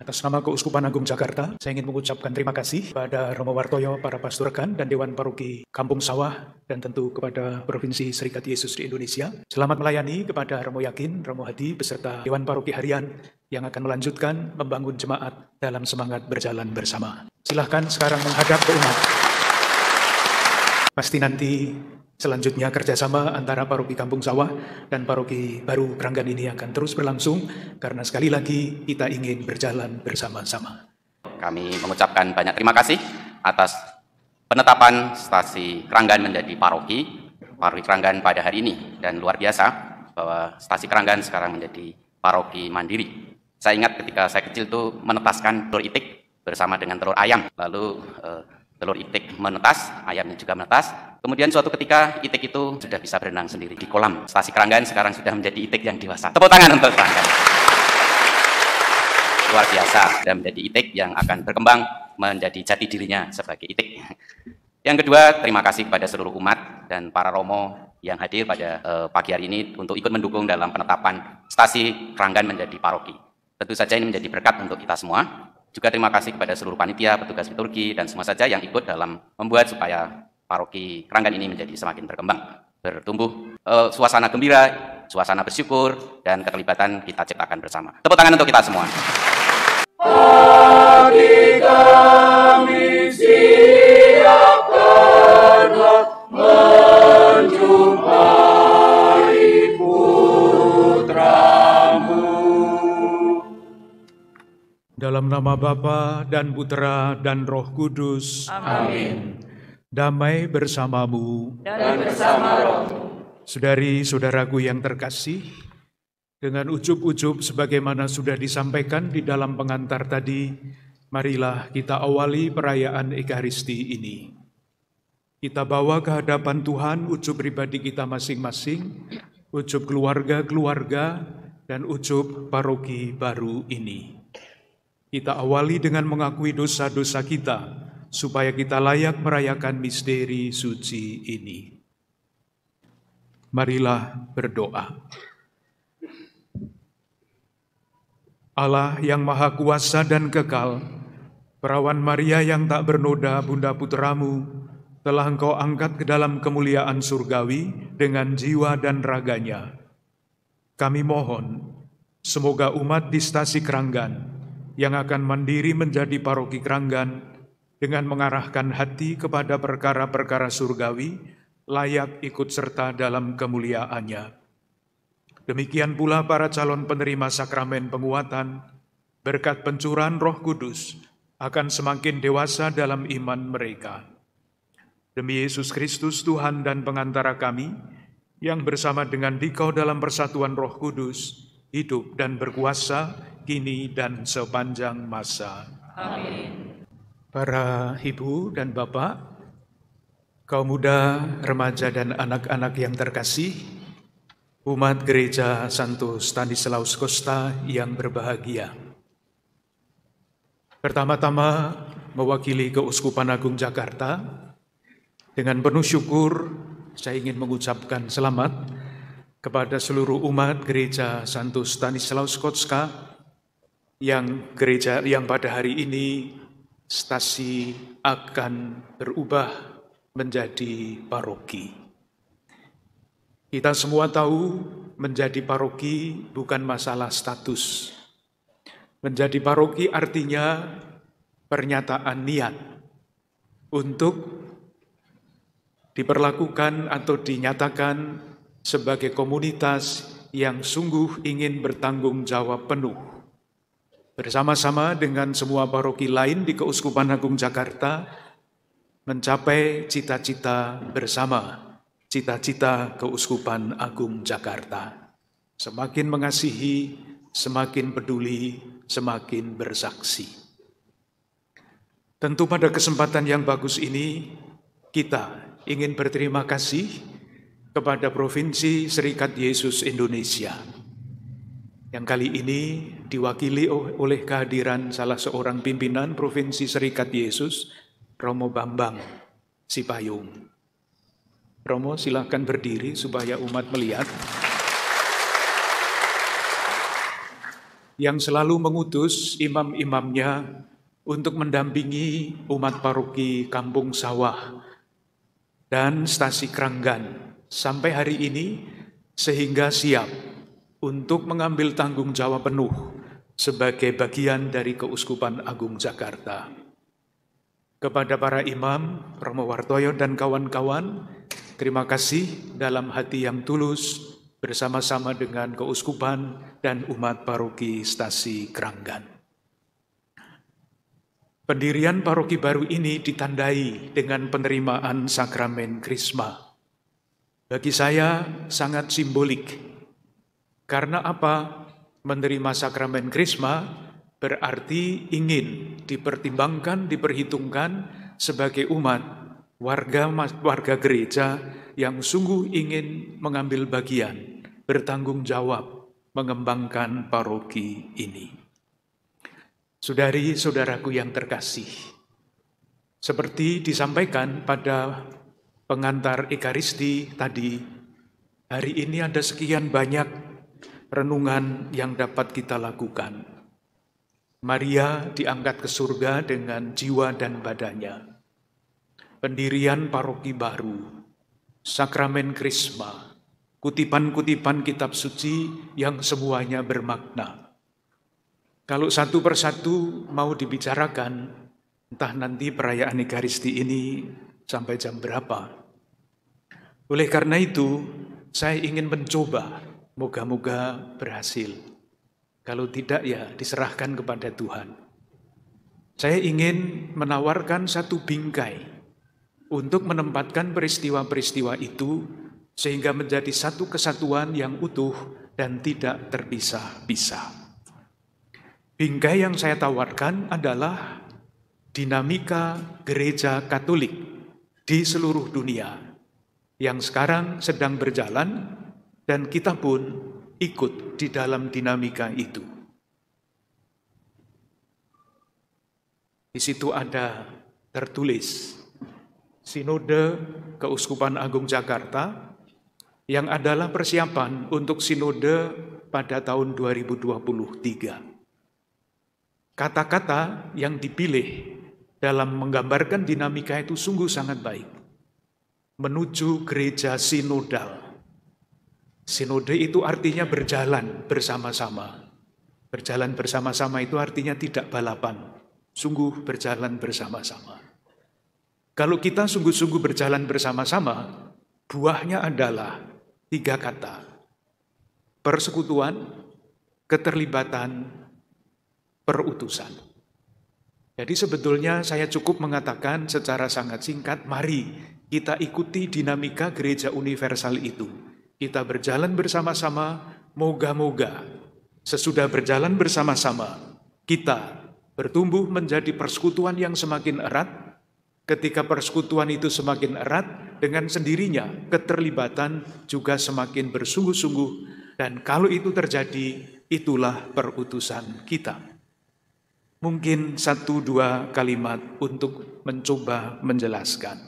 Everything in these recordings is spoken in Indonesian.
Atas nama Keuskupan Agung Jakarta, saya ingin mengucapkan terima kasih kepada Romo Wartoyo, para pastorekan, dan Dewan Paroki Kampung Sawah, dan tentu kepada Provinsi Serikat Yesus di Indonesia. Selamat melayani kepada Romo Yakin, Romo Hadi, beserta Dewan Paroki Harian yang akan melanjutkan membangun jemaat dalam semangat berjalan bersama. Silahkan sekarang menghadap ke umat. Pasti nanti selanjutnya kerjasama antara Paroki Kampung Sawah dan Paroki Baru Kranggan ini akan terus berlangsung karena sekali lagi kita ingin berjalan bersama-sama. Kami mengucapkan banyak terima kasih atas penetapan Stasi Kranggan menjadi paroki Kranggan pada hari ini, dan luar biasa bahwa Stasi Kranggan sekarang menjadi paroki mandiri. Saya ingat ketika saya kecil tuh menetaskan telur itik bersama dengan telur ayam, lalu telur itik menetas, ayamnya juga menetas. Kemudian suatu ketika itik itu sudah bisa berenang sendiri di kolam. Stasi Kranggan sekarang sudah menjadi itik yang dewasa. Tepuk tangan untuk Kranggan. Luar biasa, sudah menjadi itik yang akan berkembang menjadi jati dirinya sebagai itik. Yang kedua, terima kasih kepada seluruh umat dan para romo yang hadir pada pagi hari ini untuk ikut mendukung dalam penetapan Stasi Kranggan menjadi paroki. Tentu saja ini menjadi berkat untuk kita semua. Juga terima kasih kepada seluruh panitia, petugas liturgi, dan semua saja yang ikut dalam membuat supaya paroki Kranggan ini menjadi semakin berkembang, bertumbuh, suasana gembira, suasana bersyukur, dan keterlibatan kita ciptakan bersama. Tepuk tangan untuk kita semua. Hari kami siapkanlah menjumpai putramu. Dalam nama Bapa dan Putera dan Roh Kudus. Amin. Damai bersamamu. Dan bersama rohmu. Saudari-saudaraku yang terkasih, dengan ujub-ujub sebagaimana sudah disampaikan di dalam pengantar tadi, marilah kita awali perayaan Ekaristi ini. Kita bawa ke hadapan Tuhan ujub pribadi kita masing-masing, ujub keluarga-keluarga, dan ujub paroki baru ini. Kita awali dengan mengakui dosa-dosa kita, supaya kita layak merayakan misteri suci ini. Marilah berdoa. Allah yang Maha Kuasa dan Kekal, Perawan Maria yang tak bernoda, Bunda Putramu, telah Engkau angkat ke dalam kemuliaan surgawi dengan jiwa dan raganya. Kami mohon, semoga umat di Stasi Kranggan yang akan mandiri menjadi paroki Kranggan dengan mengarahkan hati kepada perkara-perkara surgawi, layak ikut serta dalam kemuliaannya. Demikian pula para calon penerima sakramen penguatan, berkat pencurahan Roh Kudus, akan semakin dewasa dalam iman mereka. Demi Yesus Kristus Tuhan dan pengantara kami, yang bersama dengan Dikau dalam persatuan Roh Kudus, hidup dan berkuasa, kini dan sepanjang masa. Amin. Para ibu dan bapak, kaum muda, remaja, dan anak-anak yang terkasih, umat Gereja Santo Stanislaus Costa yang berbahagia. Pertama-tama, mewakili Keuskupan Agung Jakarta, dengan penuh syukur, saya ingin mengucapkan selamat kepada seluruh umat Gereja Santo Stanislaus Costa yang pada hari ini Stasi akan berubah menjadi paroki. Kita semua tahu menjadi paroki bukan masalah status. Menjadi paroki artinya pernyataan niat untuk diperlakukan atau dinyatakan sebagai komunitas yang sungguh ingin bertanggung jawab penuh bersama-sama dengan semua paroki lain di Keuskupan Agung Jakarta mencapai cita-cita bersama, cita-cita Keuskupan Agung Jakarta. Semakin mengasihi, semakin peduli, semakin bersaksi. Tentu pada kesempatan yang bagus ini, kita ingin berterima kasih kepada Provinsi Serikat Yesus Indonesia, yang kali ini diwakili oleh kehadiran salah seorang pimpinan Provinsi Serikat Yesus, Romo Bambang Sipayung. Romo, silahkan berdiri supaya umat melihat. yang selalu mengutus imam-imamnya untuk mendampingi umat paroki Kampung Sawah dan Stasi Kranggan sampai hari ini, sehingga siap untuk mengambil tanggung jawab penuh sebagai bagian dari Keuskupan Agung Jakarta. Kepada para imam, Romo Wartoyo dan kawan-kawan, terima kasih dalam hati yang tulus bersama-sama dengan Keuskupan dan umat paroki Stasi Kranggan. Pendirian paroki baru ini ditandai dengan penerimaan sakramen Krisma. Bagi saya sangat simbolik. Karena apa? Menerima sakramen Krisma berarti ingin dipertimbangkan, diperhitungkan sebagai umat, warga gereja yang sungguh ingin mengambil bagian, bertanggung jawab, mengembangkan paroki ini. Saudari-saudaraku yang terkasih, seperti disampaikan pada pengantar Ekaristi tadi, hari ini ada sekian banyak renungan yang dapat kita lakukan. Maria diangkat ke surga dengan jiwa dan badannya. Pendirian paroki baru, sakramen Krisma, kutipan-kutipan kitab suci yang semuanya bermakna. Kalau satu persatu mau dibicarakan, entah nanti perayaan Ekaristi ini sampai jam berapa. Oleh karena itu, saya ingin mencoba, moga-moga berhasil. Kalau tidak, ya diserahkan kepada Tuhan. Saya ingin menawarkan satu bingkai untuk menempatkan peristiwa-peristiwa itu sehingga menjadi satu kesatuan yang utuh dan tidak terpisah-pisah. Bingkai yang saya tawarkan adalah dinamika gereja Katolik di seluruh dunia yang sekarang sedang berjalan dan kita pun ikut di dalam dinamika itu. Di situ ada tertulis Sinode Keuskupan Agung Jakarta yang adalah persiapan untuk sinode pada tahun 2023. Kata-kata yang dipilih dalam menggambarkan dinamika itu sungguh sangat baik. Menuju gereja sinodal. Sinode itu artinya berjalan bersama-sama. Berjalan bersama-sama itu artinya tidak balapan. Sungguh berjalan bersama-sama. Kalau kita sungguh-sungguh berjalan bersama-sama, buahnya adalah 3 kata. Persekutuan, keterlibatan, perutusan. Jadi sebetulnya saya cukup mengatakan secara sangat singkat, mari kita ikuti dinamika gereja universal itu. Kita berjalan bersama-sama, moga-moga sesudah berjalan bersama-sama, kita bertumbuh menjadi persekutuan yang semakin erat. Ketika persekutuan itu semakin erat, dengan sendirinya keterlibatan juga semakin bersungguh-sungguh. Dan kalau itu terjadi, itulah perutusan kita. Mungkin 1-2 kalimat untuk mencoba menjelaskan.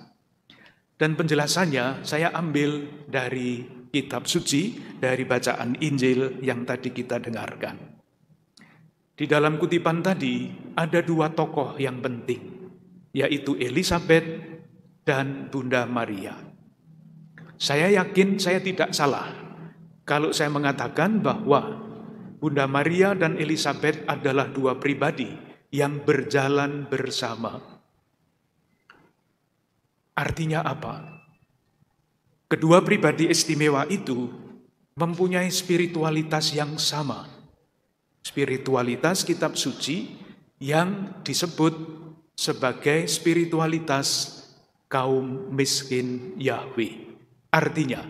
Dan penjelasannya saya ambil dari kitab suci, dari bacaan Injil yang tadi kita dengarkan. Di dalam kutipan tadi ada 2 tokoh yang penting, yaitu Elisabet dan Bunda Maria. Saya yakin saya tidak salah kalau saya mengatakan bahwa Bunda Maria dan Elisabet adalah 2 pribadi yang berjalan bersama. Artinya apa? Kedua pribadi istimewa itu mempunyai spiritualitas yang sama. Spiritualitas kitab suci yang disebut sebagai spiritualitas kaum miskin Yahweh. Artinya,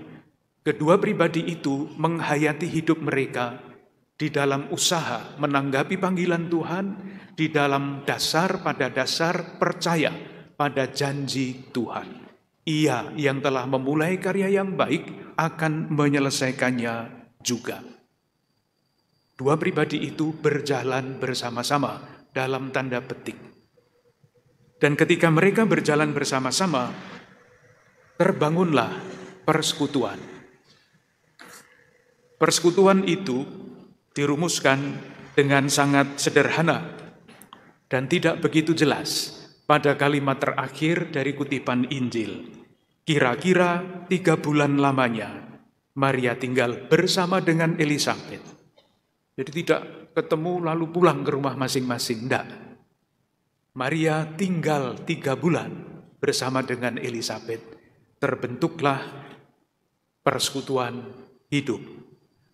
kedua pribadi itu menghayati hidup mereka di dalam usaha menanggapi panggilan Tuhan, di dalam pada dasar percaya pada janji Tuhan. Ia yang telah memulai karya yang baik akan menyelesaikannya juga. 2 pribadi itu berjalan bersama-sama dalam tanda petik. Dan ketika mereka berjalan bersama-sama, terbangunlah persekutuan. Persekutuan itu dirumuskan dengan sangat sederhana dan tidak begitu jelas pada kalimat terakhir dari kutipan Injil. Kira-kira 3 bulan lamanya Maria tinggal bersama dengan Elisabet. Jadi tidak ketemu lalu pulang ke rumah masing-masing, tidak. Maria tinggal 3 bulan bersama dengan Elisabet. Terbentuklah persekutuan hidup.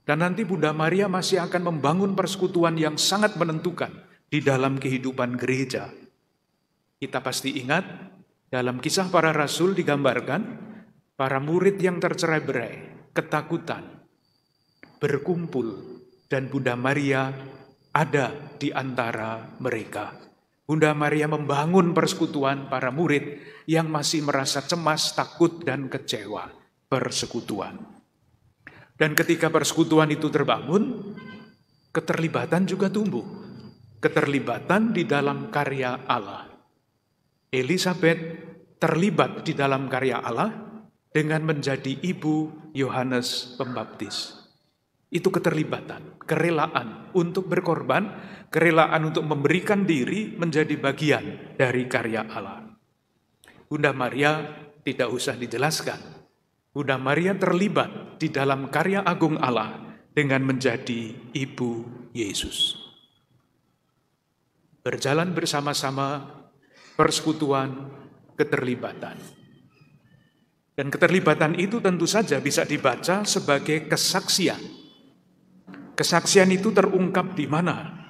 Dan nanti Bunda Maria masih akan membangun persekutuan yang sangat menentukan di dalam kehidupan gereja. Kita pasti ingat dalam Kisah Para Rasul digambarkan para murid yang tercerai-berai, ketakutan, berkumpul, dan Bunda Maria ada di antara mereka. Bunda Maria membangun persekutuan para murid yang masih merasa cemas, takut, dan kecewa. Persekutuan. Dan ketika persekutuan itu terbangun, keterlibatan juga tumbuh. Keterlibatan di dalam karya Allah. Elisabet terlibat di dalam karya Allah dengan menjadi ibu Yohanes Pembaptis. Itu keterlibatan, kerelaan untuk berkorban, kerelaan untuk memberikan diri menjadi bagian dari karya Allah. Bunda Maria tidak usah dijelaskan. Bunda Maria terlibat di dalam karya agung Allah dengan menjadi ibu Yesus. Berjalan bersama-sama, persekutuan, keterlibatan. Dan keterlibatan itu tentu saja bisa dibaca sebagai kesaksian. Kesaksian itu terungkap di mana?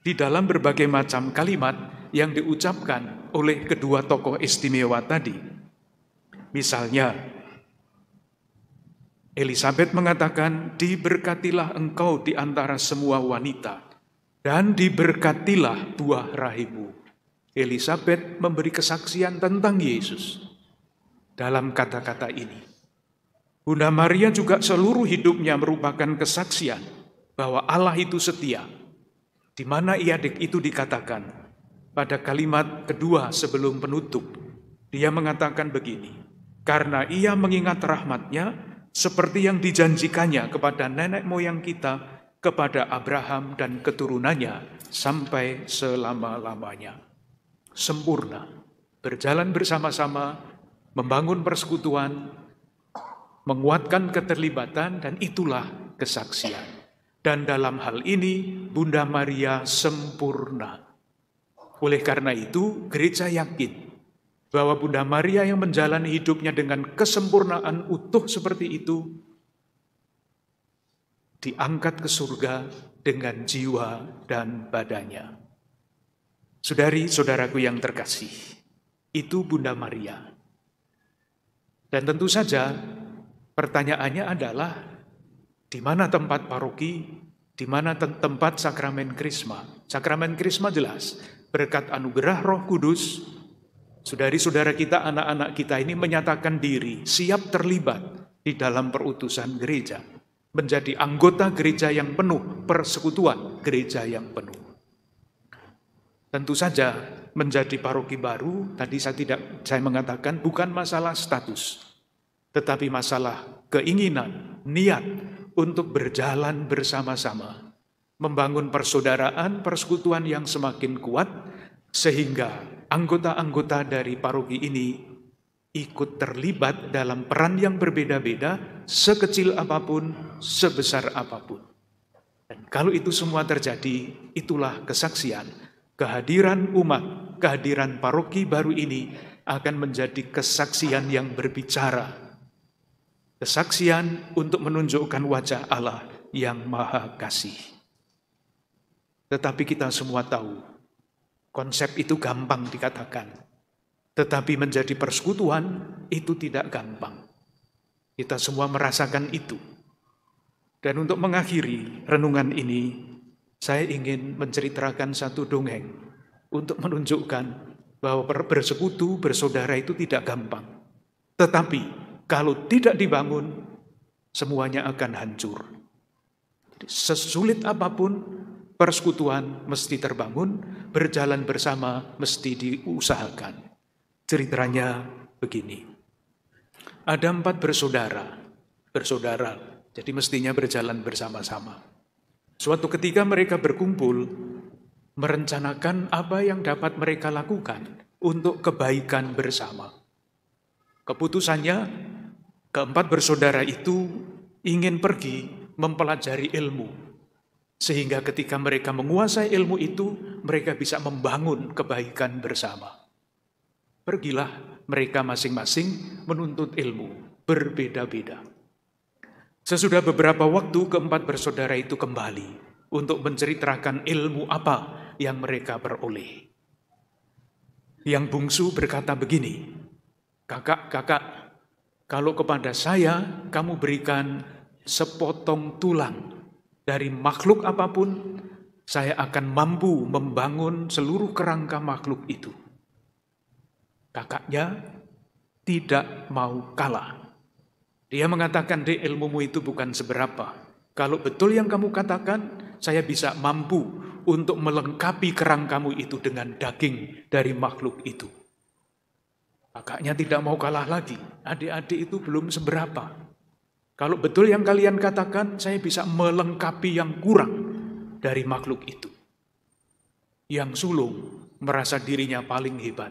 Di dalam berbagai macam kalimat yang diucapkan oleh kedua tokoh istimewa tadi. Misalnya, Elisabet mengatakan, diberkatilah engkau di antara semua wanita, dan diberkatilah buah rahimmu. Elisabet memberi kesaksian tentang Yesus dalam kata-kata ini. Bunda Maria juga seluruh hidupnya merupakan kesaksian bahwa Allah itu setia. Di mana itu dikatakan pada kalimat kedua sebelum penutup. Dia mengatakan begini, karena ia mengingat rahmat-Nya seperti yang dijanjikannya kepada nenek moyang kita, kepada Abraham dan keturunannya sampai selama-lamanya. Sempurna, berjalan bersama-sama, membangun persekutuan, menguatkan keterlibatan, dan itulah kesaksian. Dan dalam hal ini, Bunda Maria sempurna. Oleh karena itu, gereja yakin bahwa Bunda Maria yang menjalani hidupnya dengan kesempurnaan utuh seperti itu, diangkat ke surga dengan jiwa dan badannya. Saudari-saudaraku yang terkasih, itu Bunda Maria. Dan tentu saja pertanyaannya adalah, di mana tempat paroki, di mana tempat sakramen Krisma? Sakramen Krisma jelas, berkat anugerah Roh Kudus, saudari-saudara kita, anak-anak kita ini menyatakan diri, siap terlibat di dalam perutusan gereja, menjadi anggota gereja yang penuh, persekutuan gereja yang penuh. Tentu saja menjadi paroki baru, tadi saya mengatakan bukan masalah status, tetapi masalah keinginan, niat untuk berjalan bersama-sama, membangun persaudaraan, persekutuan yang semakin kuat, sehingga anggota-anggota dari paroki ini ikut terlibat dalam peran yang berbeda-beda, sekecil apapun, sebesar apapun. Dan kalau itu semua terjadi, itulah kesaksian. Kehadiran umat, kehadiran paroki baru ini akan menjadi kesaksian yang berbicara. Kesaksian untuk menunjukkan wajah Allah yang Maha Kasih. Tetapi kita semua tahu, konsep itu gampang dikatakan. Tetapi menjadi persekutuan itu tidak gampang. Kita semua merasakan itu. Dan untuk mengakhiri renungan ini, saya ingin menceritakan satu dongeng untuk menunjukkan bahwa bersekutu, bersaudara itu tidak gampang. Tetapi kalau tidak dibangun, semuanya akan hancur. Sesulit apapun, persekutuan mesti terbangun, berjalan bersama mesti diusahakan. Ceritanya begini. Ada 4 bersaudara, jadi mestinya berjalan bersama-sama. Suatu ketika mereka berkumpul, merencanakan apa yang dapat mereka lakukan untuk kebaikan bersama. Keputusannya, keempat bersaudara itu ingin pergi mempelajari ilmu, sehingga ketika mereka menguasai ilmu itu, mereka bisa membangun kebaikan bersama. Pergilah mereka masing-masing menuntut ilmu, berbeda-beda. Sesudah beberapa waktu, keempat bersaudara itu kembali untuk menceritakan ilmu apa yang mereka peroleh. Yang bungsu berkata begini, "Kakak, kalau kepada saya kamu berikan sepotong tulang dari makhluk apapun, saya akan mampu membangun seluruh kerangka makhluk itu." Kakaknya tidak mau kalah. Dia mengatakan, "Dek, ilmumu itu bukan seberapa. Kalau betul yang kamu katakan, saya bisa mampu untuk melengkapi kerangkamu itu dengan daging dari makhluk itu." Kakaknya tidak mau kalah lagi. "Adik-adik itu belum seberapa. Kalau betul yang kalian katakan, saya bisa melengkapi yang kurang dari makhluk itu." Yang sulung merasa dirinya paling hebat.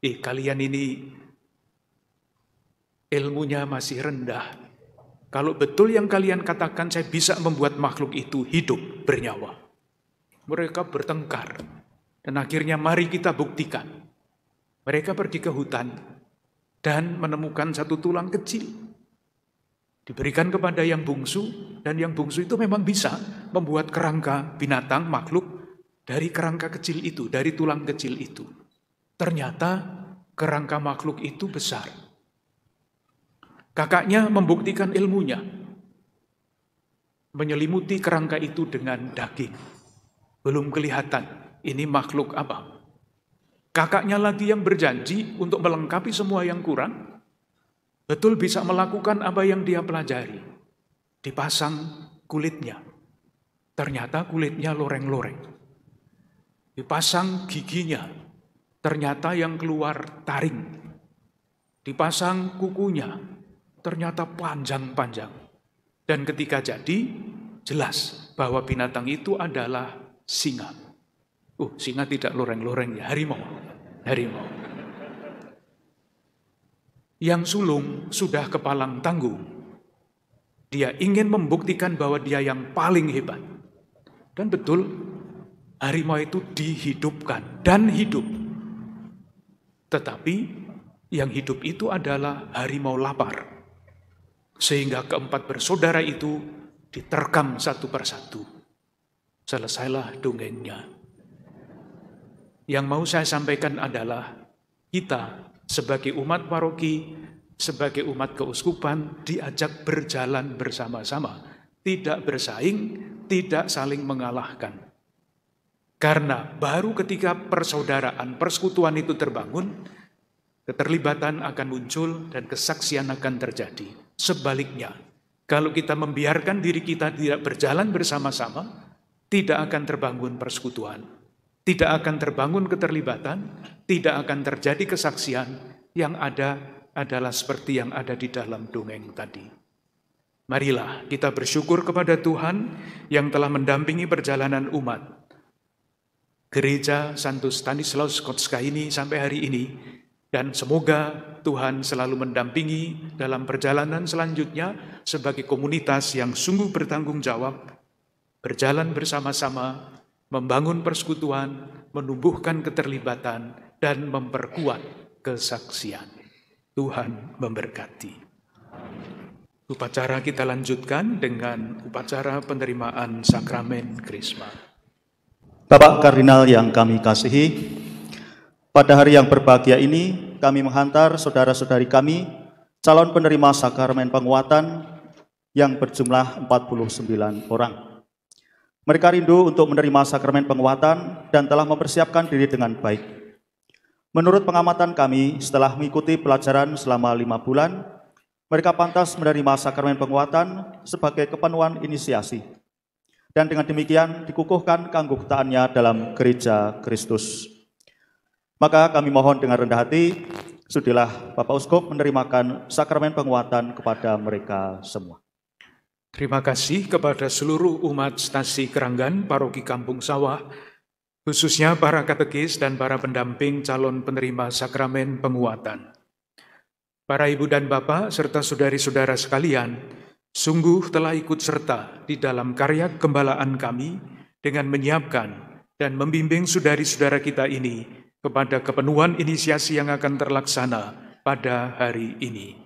Kalian ini ilmunya masih rendah. Kalau betul yang kalian katakan, saya bisa membuat makhluk itu hidup bernyawa. Mereka bertengkar. Dan akhirnya mari kita buktikan. Mereka pergi ke hutan dan menemukan satu tulang kecil. Diberikan kepada yang bungsu, dan yang bungsu itu memang bisa membuat kerangka binatang, makhluk, dari kerangka kecil itu, dari tulang kecil itu. Ternyata kerangka makhluk itu besar. Kakaknya membuktikan ilmunya, menyelimuti kerangka itu dengan daging. Belum kelihatan ini makhluk apa. Kakaknya lagi yang berjanji untuk melengkapi semua yang kurang, betul bisa melakukan apa yang dia pelajari. Dipasang kulitnya. Ternyata kulitnya loreng-loreng. Dipasang giginya. Ternyata yang keluar taring. Dipasang kukunya. Ternyata panjang-panjang. Dan ketika jadi, jelas bahwa binatang itu adalah singa. Singa tidak loreng-loreng ya, harimau. Harimau. Yang sulung sudah kepalang tanggung. Dia ingin membuktikan bahwa dia yang paling hebat. Dan betul, harimau itu dihidupkan dan hidup. Tetapi yang hidup itu adalah harimau lapar. Sehingga keempat bersaudara itu diterkam satu persatu. Selesailah dongengnya. Yang mau saya sampaikan adalah kita sebagai umat paroki, sebagai umat keuskupan diajak berjalan bersama-sama. Tidak bersaing, tidak saling mengalahkan. Karena baru ketika persaudaraan, persekutuan itu terbangun, keterlibatan akan muncul dan kesaksian akan terjadi. Sebaliknya, kalau kita membiarkan diri kita tidak berjalan bersama-sama, tidak akan terbangun persekutuan, tidak akan terbangun keterlibatan, tidak akan terjadi kesaksian. Yang ada adalah seperti yang ada di dalam dongeng tadi. Marilah kita bersyukur kepada Tuhan yang telah mendampingi perjalanan umat Gereja Santo Stanislaus Kotska ini sampai hari ini, dan semoga Tuhan selalu mendampingi dalam perjalanan selanjutnya sebagai komunitas yang sungguh bertanggung jawab, berjalan bersama-sama, membangun persekutuan, menumbuhkan keterlibatan, dan memperkuat kesaksian. Tuhan memberkati. Upacara kita lanjutkan dengan upacara penerimaan sakramen Krisma. Bapak Kardinal yang kami kasihi, pada hari yang berbahagia ini kami menghantar saudara-saudari kami calon penerima sakramen penguatan yang berjumlah 49 orang. Mereka rindu untuk menerima sakramen penguatan dan telah mempersiapkan diri dengan baik. Menurut pengamatan kami, setelah mengikuti pelajaran selama 5 bulan, mereka pantas menerima sakramen penguatan sebagai kepenuhan inisiasi. Dan dengan demikian dikukuhkan keanggotaaannya dalam Gereja Kristus. Maka kami mohon dengan rendah hati, sudilah Bapak Uskup menerimakan sakramen penguatan kepada mereka semua. Terima kasih kepada seluruh umat Stasi Keranggan Paroki Kampung Sawah, khususnya para katekis dan para pendamping calon penerima sakramen penguatan. Para ibu dan bapak serta saudari-saudara sekalian, sungguh telah ikut serta di dalam karya kegembala,an kami dengan menyiapkan dan membimbing saudari-saudara kita ini kepada kepenuhan inisiasi yang akan terlaksana pada hari ini.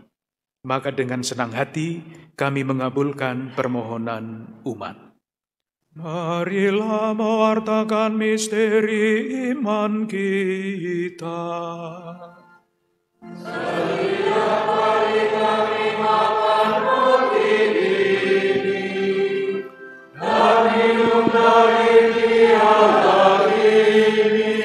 Maka dengan senang hati kami mengabulkan permohonan umat. Marilah mewartakan misteri iman kita. Setiap kali kami makan roti ini dan minum dari tiada ini,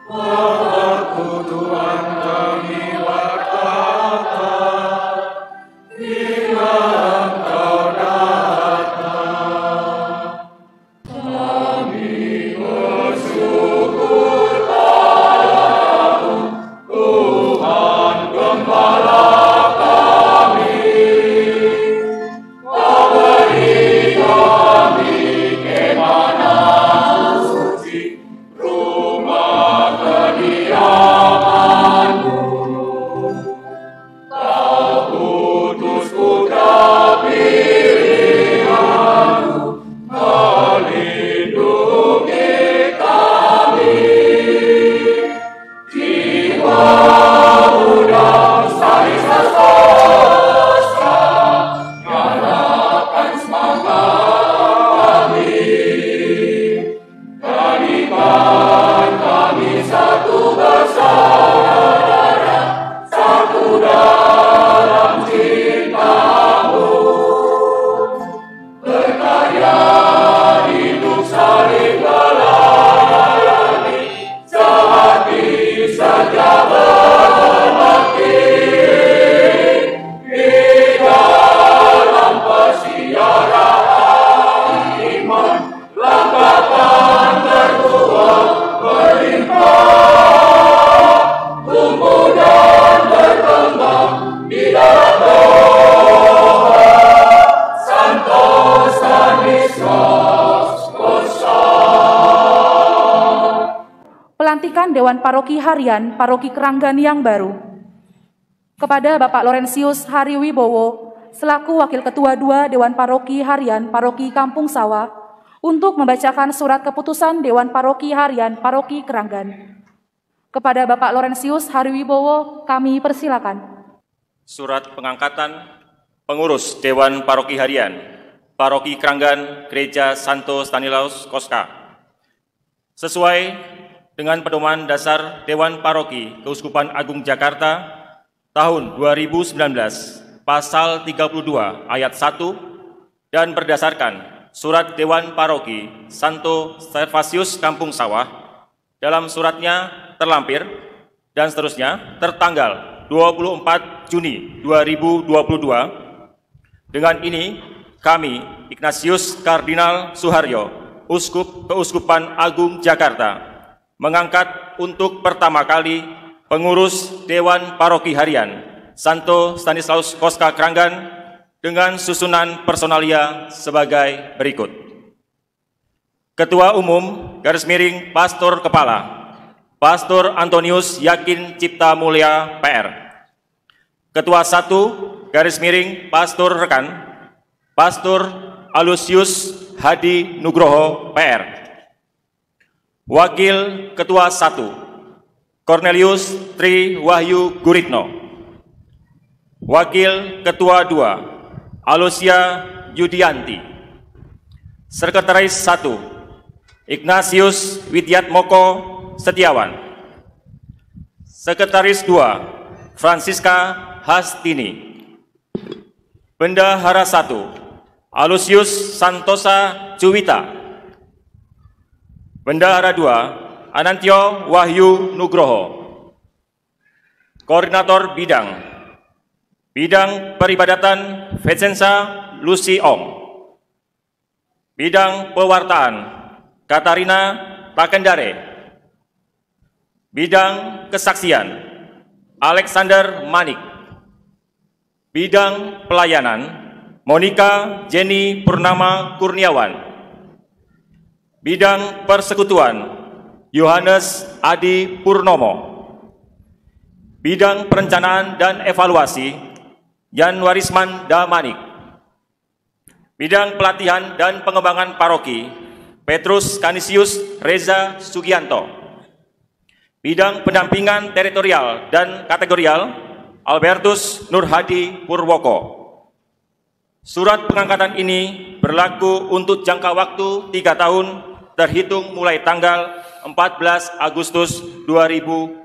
waktu Tuhan kami wartakan hingga Engkau datang. Kami bersyukur padamu, Tuhan Gembala kami. Kau beri kami kemana suci, rumah kediaman-Mu. Kau utus putra pilihan-Mu, melindungi kami. Jiwa muda Stanislas Kostka, nyalakan semangat kami. Jadikan kami satu bersaudara, satu dalam cinta-Mu. Berkarya hidup saling melayani, sehati saja berbakti. Di dalam persiaran iman, langkahkan berbuah berlimpah, tumbuh dan berkembang di dalam doa. Santo Stanislas Kostka. Pelantikan Dewan Paroki Harian Paroki Keranggan yang baru. Kepada Bapak Laurentius Hariwibowo, selaku Wakil Ketua 2 Dewan Paroki Harian Paroki Kampung Sawah, untuk membacakan surat keputusan Dewan Paroki Harian Paroki Keranggan. Kepada Bapak Laurentius Hariwibowo, kami persilakan. Surat pengangkatan pengurus Dewan Paroki Harian Paroki Keranggan Gereja Santo Stanislaus Kostka. Sesuai dengan pedoman dasar Dewan Paroki Keuskupan Agung Jakarta tahun 2019, pasal 32 ayat 1, dan berdasarkan surat Dewan Paroki Santo Servasius Kampung Sawah dalam suratnya terlampir dan seterusnya tertanggal 24 Juni 2022. Dengan ini kami, Ignatius Kardinal Suharyo, Uskup Keuskupan Agung Jakarta, mengangkat untuk pertama kali pengurus Dewan Paroki Harian Santo Stanislaus Kostka Keranggan dengan susunan personalia sebagai berikut. Ketua Umum / Pastor Kepala Pastor Antonius Yakin Cipta Mulia PR. Ketua 1 / Pastor Rekan Pastor Alusius Hadi Nugroho PR. Wakil Ketua 1 Cornelius Tri Wahyu Guritno. Wakil Ketua 2 Alusia Yudianti. Sekretaris 1 Ignatius Widyatmoko Setiawan. Sekretaris 2 Francisca Hastini. Bendahara 1 Alusius Santosa Juwita. Bendahara 2 Anantyo Wahyu Nugroho. Koordinator Bidang Peribadatan Vincenza Lucy Ong. Bidang Pewartaan Katarina Pakendare. Bidang Kesaksian Alexander Manik. Bidang Pelayanan Monica Jenny Purnama Kurniawan. Bidang Persekutuan, Yohanes Adi Purnomo. Bidang Perencanaan dan Evaluasi, Jan Warisman Damanik. Bidang Pelatihan dan Pengembangan Paroki, Petrus Kanisius Reza Sugianto. Bidang Pendampingan Teritorial dan Kategorial, Albertus Nurhadi Purwoko. Surat pengangkatan ini berlaku untuk jangka waktu 3 tahun terhitung mulai tanggal 14 Agustus 2022.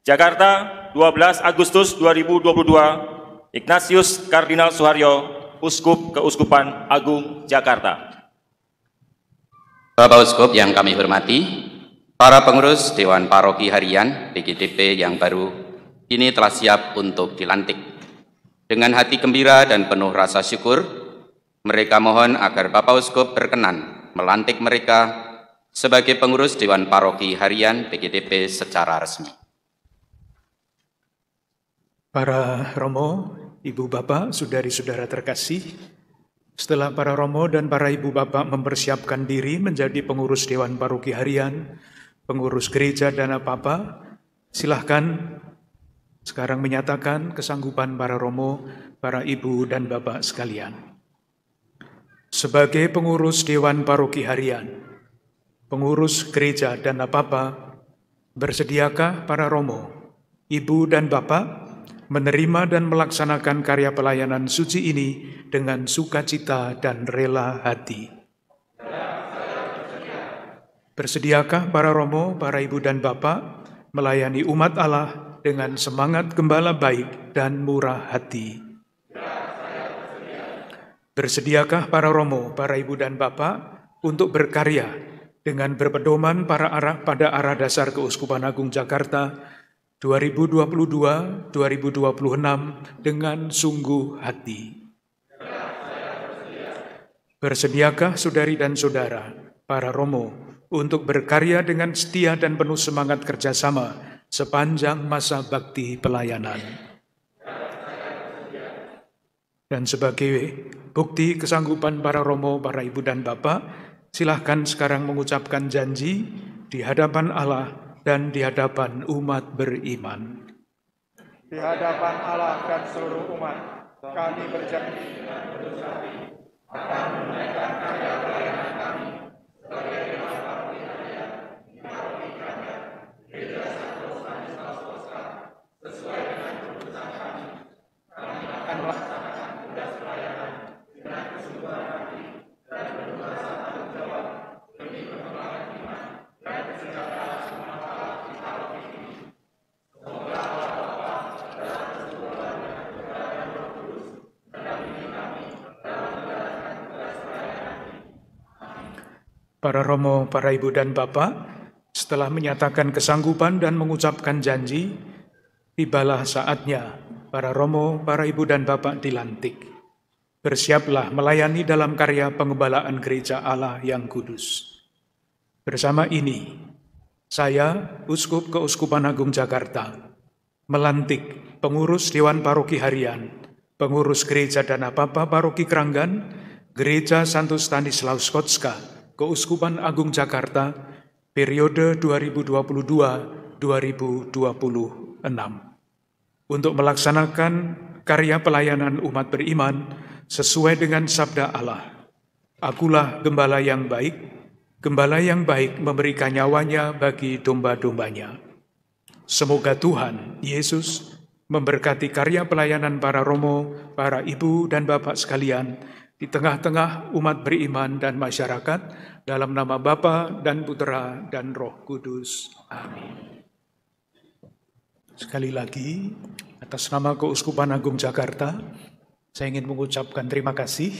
Jakarta, 12 Agustus 2022, Ignatius Kardinal Suharyo, Uskup Keuskupan Agung Jakarta. Bapak Uskup yang kami hormati, para pengurus Dewan Paroki Harian PGDP yang baru ini telah siap untuk dilantik. Dengan hati gembira dan penuh rasa syukur, mereka mohon agar Bapak Uskup berkenan melantik mereka sebagai pengurus Dewan Paroki Harian PGDP secara resmi. Para Romo, Ibu Bapak, Saudari-saudara terkasih, setelah para Romo dan para Ibu Bapak mempersiapkan diri menjadi pengurus Dewan Paroki Harian, pengurus gereja dan apa-apa, silahkan sekarang menyatakan kesanggupan para Romo, para Ibu dan Bapak sekalian. Sebagai pengurus Dewan Paroki Harian, pengurus gereja dan apa-apa, bersediakah para Romo, Ibu dan Bapak menerima dan melaksanakan karya pelayanan suci ini dengan sukacita dan rela hati? Bersediakah para Romo, para Ibu dan Bapak melayani umat Allah dengan semangat gembala baik dan murah hati? Bersediakah para Romo, para Ibu dan Bapak untuk berkarya dengan berpedoman pada arah dasar Keuskupan Agung Jakarta 2022-2026 dengan sungguh hati? Bersediakah saudari dan saudara, para Romo, untuk berkarya dengan setia dan penuh semangat kerjasama sepanjang masa bakti pelayanan? Dan sebagai bukti kesanggupan para Romo, para Ibu dan Bapak, silahkan sekarang mengucapkan janji di hadapan Allah dan di hadapan umat beriman. Di hadapan Allah dan seluruh umat, kami berjanji akan menunaikan karya pelayanan kami sebagai Dewan Paroki Harian di Paroki Kranggan, Gereja Santo Stanislas Kostka, sesuai dengan keputusan kami. Kami akan melaksanakan tugas pelayanan dengan kesungguhan hati dan penuh rasa tanggung jawab demi perkembangan iman dan kesejahteraan umat Allah di paroki ini. Semoga Allah Bapa dalam persekutuan dengan Putra dan Roh Kudus mendampingi kami dalam menjalankan tugas pelayanan ini. Para Romo, para Ibu dan Bapak, setelah menyatakan kesanggupan dan mengucapkan janji, tibalah saatnya para Romo, para Ibu dan Bapak dilantik. Bersiaplah melayani dalam karya pengembalaan gereja Allah yang kudus. Bersama ini, saya, Uskup Keuskupan Agung Jakarta, melantik pengurus Dewan Paroki Harian, pengurus gereja dan apa-apa Paroki Kranggan, Gereja Santo Stanislaus Kostka, Keuskupan Agung Jakarta, periode 2022-2026, untuk melaksanakan karya pelayanan umat beriman sesuai dengan sabda Allah. Akulah gembala yang baik memberikan nyawanya bagi domba-dombanya. Semoga Tuhan Yesus memberkati karya pelayanan para Romo, para Ibu dan Bapak sekalian di tengah-tengah umat beriman dan masyarakat, dalam nama Bapa dan Putra dan Roh Kudus. Amin. Sekali lagi, atas nama Keuskupan Agung Jakarta, saya ingin mengucapkan terima kasih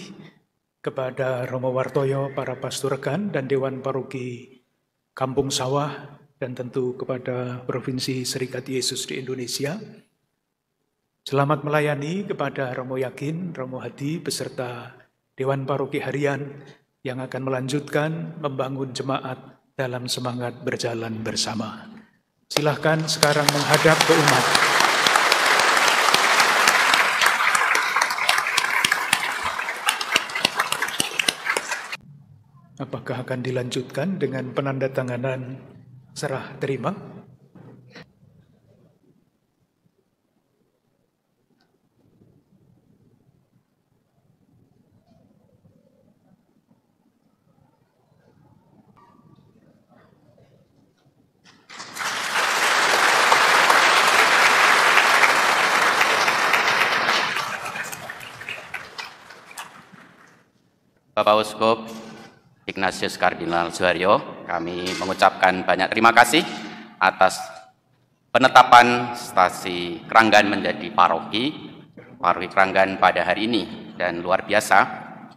kepada Romo Wartoyo, para pastor rekan dan Dewan Paroki Kampung Sawah, dan tentu kepada Provinsi Serikat Yesus di Indonesia. Selamat melayani kepada Romo Yakin, Romo Hadi, beserta Dewan Paroki Harian yang akan melanjutkan membangun jemaat dalam semangat berjalan bersama. Silahkan sekarang menghadap ke umat. Apakah akan dilanjutkan dengan penandatanganan serah terima? Bapak Uskup Ignatius Kardinal Suharyo, kami mengucapkan banyak terima kasih atas penetapan stasi Kranggan menjadi paroki Kranggan pada hari ini, dan luar biasa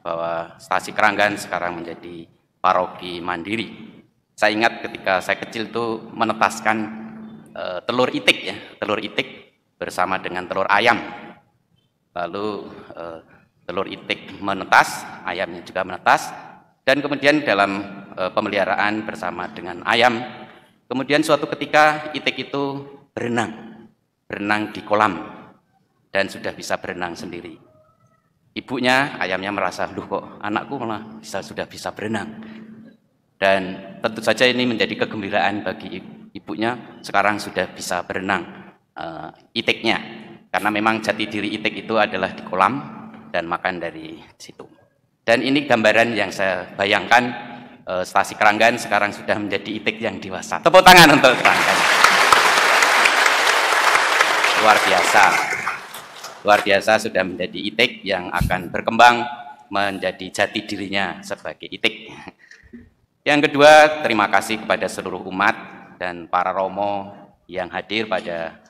bahwa stasi Kranggan sekarang menjadi paroki mandiri. Saya ingat ketika saya kecil itu menetaskan telur itik ya, telur itik bersama dengan telur ayam. Lalu telur itik menetas, ayamnya juga menetas, dan kemudian dalam pemeliharaan bersama dengan ayam, kemudian suatu ketika itik itu berenang di kolam, dan sudah bisa berenang sendiri. Ibunya, ayamnya merasa, "Duh kok anakku malah sudah bisa berenang." Dan tentu saja ini menjadi kegembiraan bagi ibunya, sekarang sudah bisa berenang itiknya, karena memang jati diri itik itu adalah di kolam dan makan dari situ. Dan ini gambaran yang saya bayangkan, stasi Kranggan sekarang sudah menjadi itik yang dewasa. Tepuk tangan untuk Kranggan. Luar biasa. Luar biasa sudah menjadi itik yang akan berkembang menjadi jati dirinya sebagai itik. Yang kedua, terima kasih kepada seluruh umat dan para romo yang hadir pada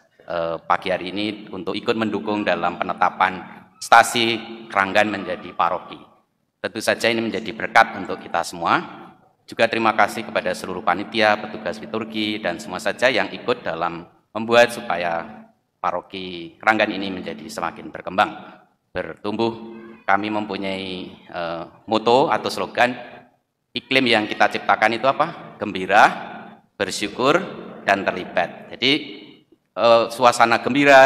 pagi hari ini untuk ikut mendukung dalam penetapan stasi Kranggan menjadi paroki. Tentu saja ini menjadi berkat untuk kita semua. Juga terima kasih kepada seluruh panitia, petugas liturgi, dan semua saja yang ikut dalam membuat supaya paroki Kranggan ini menjadi semakin berkembang, bertumbuh. Kami mempunyai moto atau slogan, iklim yang kita ciptakan itu apa? Gembira, bersyukur, dan terlibat. Jadi suasana gembira,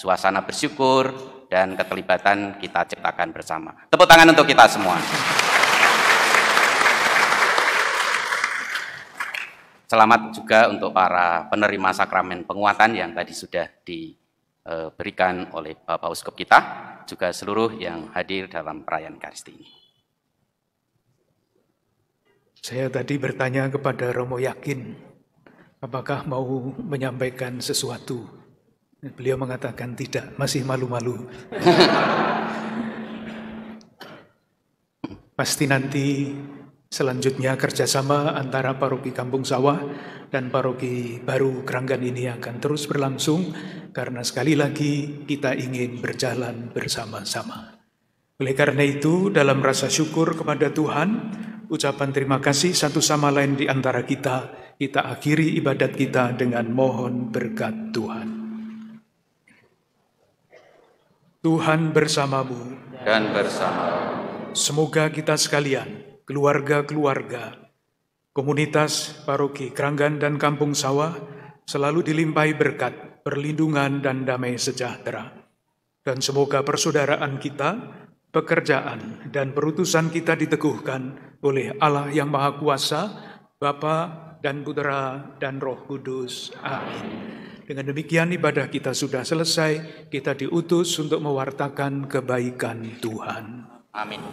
suasana bersyukur, dan keterlibatan kita ciptakan bersama. Tepuk tangan untuk kita semua. Selamat juga untuk para penerima sakramen penguatan yang tadi sudah diberikan oleh Bapak Uskup kita, juga seluruh yang hadir dalam perayaan Ekaristi ini. Saya tadi bertanya kepada Romo Yakin, apakah mau menyampaikan sesuatu? Beliau mengatakan tidak, masih malu-malu. Pasti nanti selanjutnya kerjasama antara paroki Kampung Sawah dan paroki baru Kranggan ini akan terus berlangsung, karena sekali lagi kita ingin berjalan bersama-sama. Oleh karena itu, dalam rasa syukur kepada Tuhan, ucapan terima kasih satu sama lain di antara kita akhiri ibadat kita dengan mohon berkat Tuhan. Tuhan bersamamu Dan bersama semoga kita sekalian, keluarga-keluarga, komunitas paroki Kranggan dan Kampung Sawah selalu dilimpahi berkat, perlindungan, dan damai sejahtera. Dan semoga persaudaraan kita, pekerjaan, dan perutusan kita diteguhkan oleh Allah yang Maha Kuasa, Bapa dan Putera dan Roh Kudus. Amin. Dengan demikian ibadah kita sudah selesai, kita diutus untuk mewartakan kebaikan Tuhan. Amin.